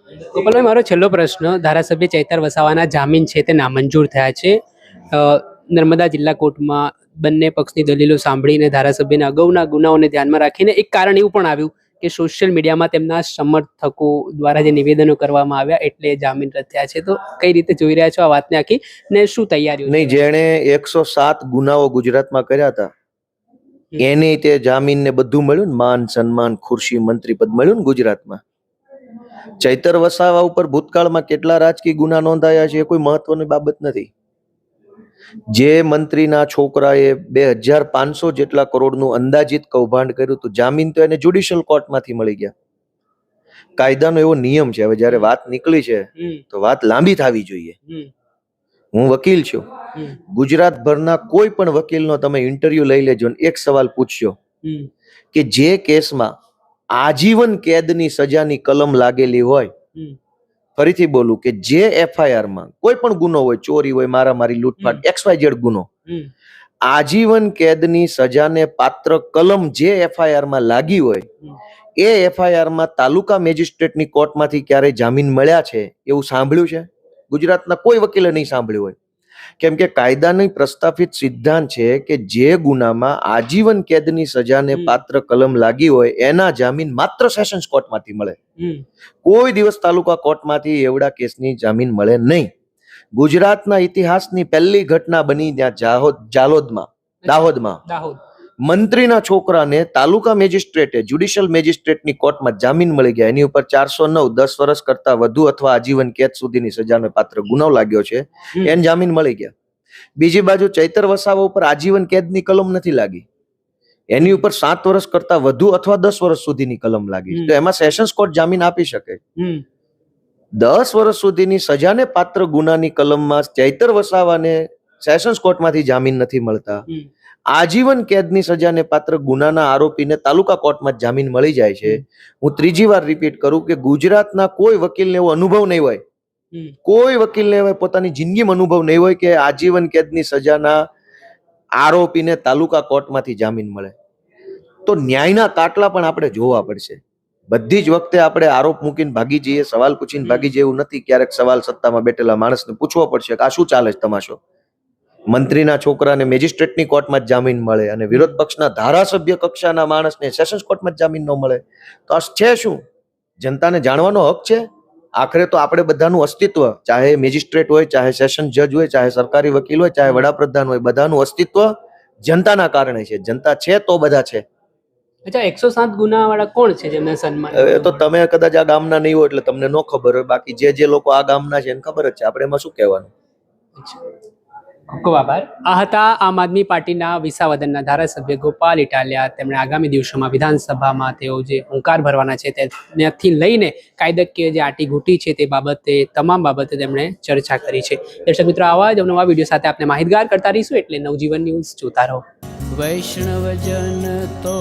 ગોપાલભાઈ, મારો છેલ્લો પ્રશ્ન, ધારાસભ્ય ચૈતર વસાવાના જામીન છે તે નામંજૂર થયા છે. અ, નર્મદા જિલ્લા કોર્ટમાં બંને પક્ષની દલીલો સાંભળીને ધારાસભ્યના અગાઉના ગુનાઓને ધ્યાનમાં રાખીને એક કારણ એવું પણ આવ્યું કે સોશિયલ મીડિયામાં તેમના સમર્થકો દ્વારા જે નિવેદનો કરવામાં આવ્યા એટલે જામીન રદ થયા છે. તો કઈ રીતે જોઈ રહ્યા છો આ વાતને આખી, ને શું તૈયારીઓ છે? નહીં, જેણે 107 ગુનાઓ ગુજરાતમાં કર્યા હતા એની તે જામીન ને બધું મળ્યું ને, માન સન્માન, ખુરશી, મંત્રી પદ મળ્યું ને ગુજરાતમાં. ચૈતર વસાવા ઉપર ભૂતકાળમાં કેટલા રાજકીય ગુના નોંધાયા છે એ કોઈ મહત્વની બાબત નથી. જે મંત્રીના છોકરાએ 2500 જેટલા કરોડનું અંદાજિત કૌભાંડ કર્યું હતું, જામીન તો એને જ્યુડિશિયલ કોર્ટમાંથી મળી ગયા. કાયદાનો એવો નિયમ છે. હવે જયારે વાત નીકળી છે તો વાત લાંબી થવી જોઈએ. હું વકીલ છું. ગુજરાતભરના કોઈ પણ વકીલનો તમે ઇન્ટરવ્યુ લઈ લેજો ને એક સવાલ પૂછજો કે જે કેસમાં આજીવન કેદની સજાની કલમ લાગેલી હોય, ફરીથી બોલું કે જે એફઆઈઆર માં કોઈ પણ ગુનો હોય, ચોરી હોય, મારામારી, લૂંટફાટ, XYZ ગુનો, આજીવન કેદની સજાને પાત્ર કલમ જે એફઆઈઆર માં લાગી હોય એ એફઆઈઆર માં તાલુકા મેજિસ્ટ્રેટની કોર્ટમાંથી ક્યારે જામીન મળ્યા છે એવું સાંભળ્યું છે? ગુજરાતના કોઈ વકીલે નહીં સાંભળ્યું હોય. કેમ કે કાયદાની પ્રસ્થાપિત સિદ્ધાંત છે કે જે ગુનામાં આજીવન કેદની સજાને પાત્ર કલમ લાગી હોય એના જામીન માત્ર સેશન્સ કોર્ટમાંથી મળે. કોઈ દિવસ તાલુકા કોર્ટમાંથી એવડા કેસની જામીન મળે નહીં. ગુજરાતના ઇતિહાસની પહેલી ઘટના બની ત્યાં દાહોદમાં મંત્રીના છોકરાને તાલુકા મેજિસ્ટ્રેટે, જ્યુડિશિયલ મેજિસ્ટ્રેટની કોર્ટમાં જામીન મળી ગયા. એની ઉપર 409 10 વર્ષ કરતા વધુ અથવા આજીવન કેદ સુધીની સજાનો પાત્ર ગુનો લાગ્યો છે, એને જામીન મળી ગયા. બીજી બાજુ ચૈતર વસાવા ઉપર આજીવન કેદની કલમ નથી લાગી, એની ઉપર 7 વર્ષ કરતા વધુ અથવા 10 વર્ષ સુધીની કલમ લાગી. તો એમાં સેશન્સ કોર્ટ જામીન આપી શકે. 10 વર્ષ સુધીની સજાને પાત્ર ગુનાની કલમમાં ચૈતર વસાવાને સેશન્સ કોર્ટમાંથી જામીન નથી મળતા. આજીવન કેદની સજાને પાત્ર ગુનાના આરોપીને તાલુકા કોર્ટમાં જામીન મળી જાય છે. હું ત્રીજી વાર રિપીટ કરું કે ગુજરાતના કોઈ વકીલને એવો અનુભવ નહીં હોય, કોઈ વકીલને પોતાની જિંદગીમાં અનુભવ નહીં હોય કે આજીવન કેદની સજાના આરોપીને તાલુકા કોર્ટમાંથી જામીન મળે. તો ન્યાયના કાટલા પણ આપણે જોવા પડશે. બધી જ વખતે આપણે આરોપ મૂકીને ભાગી જઈએ, સવાલ પૂછીને ભાગી જઈએ એવું નથી. ક્યારેક સવાલ સત્તામાં બેઠેલા માણસને પૂછવો પડશે કે આ શું ચાલે છે તમાશો. મંત્રીના છોકરાને મેજિસ્ટ્રેટની કોર્ટમાં જ જામીન મળે અને વિરોધ પક્ષના ધારાસભ્ય કક્ષાના માણસને સેશન્સ કોર્ટમાં જ જામીન ન મળે તો આ છે શું? જનતાને જાણવાનો હક છે. આખરે તો આપણે બધાનું અસ્તિત્વ, ચાહે મેજિસ્ટ્રેટ હોય, ચાહે સેશન જજ હોય, ચાહે સરકારી વકીલ હોય, ચાહે વડાપ્રધાન હોય, બધાનું અસ્તિત્વ જનતાના કારણે છે. જનતા છે તો બધા છે. અચ્છા, 107 ગુના વાળા કોણ છે જેમને સન્માન? હવે તો તમે કદાચ આ ગામના નહીં હોય એટલે તમને ન ખબર હોય, બાકી જે લોકો આ ગામના છે એને ખબર જ છે. આપણે એમાં શું કહેવાનું. ખૂબ ખૂબ આભાર. આ હતા આમ આદમી પાર્ટીના વિસાવદરના ધારાસભ્ય ગોપાલ ઇટાલિયા. તેમણે આગામી દિવસોમાં વિધાનસભામાં તેઓ જે હુંકાર ભરવાના છે તેનાથી લઈને કાયદાકીય જે આટીઘૂટી છે તે બાબતે, તમામ બાબતે તેમણે ચર્ચા કરી છે. દર્શક મિત્રો, આવા જ નવા વિડીયો સાથે આપણે માહિતગાર કરતા રહીશું, એટલે નવજીવન ન્યૂઝ જોતા રહો. વૈષ્ણવજન તો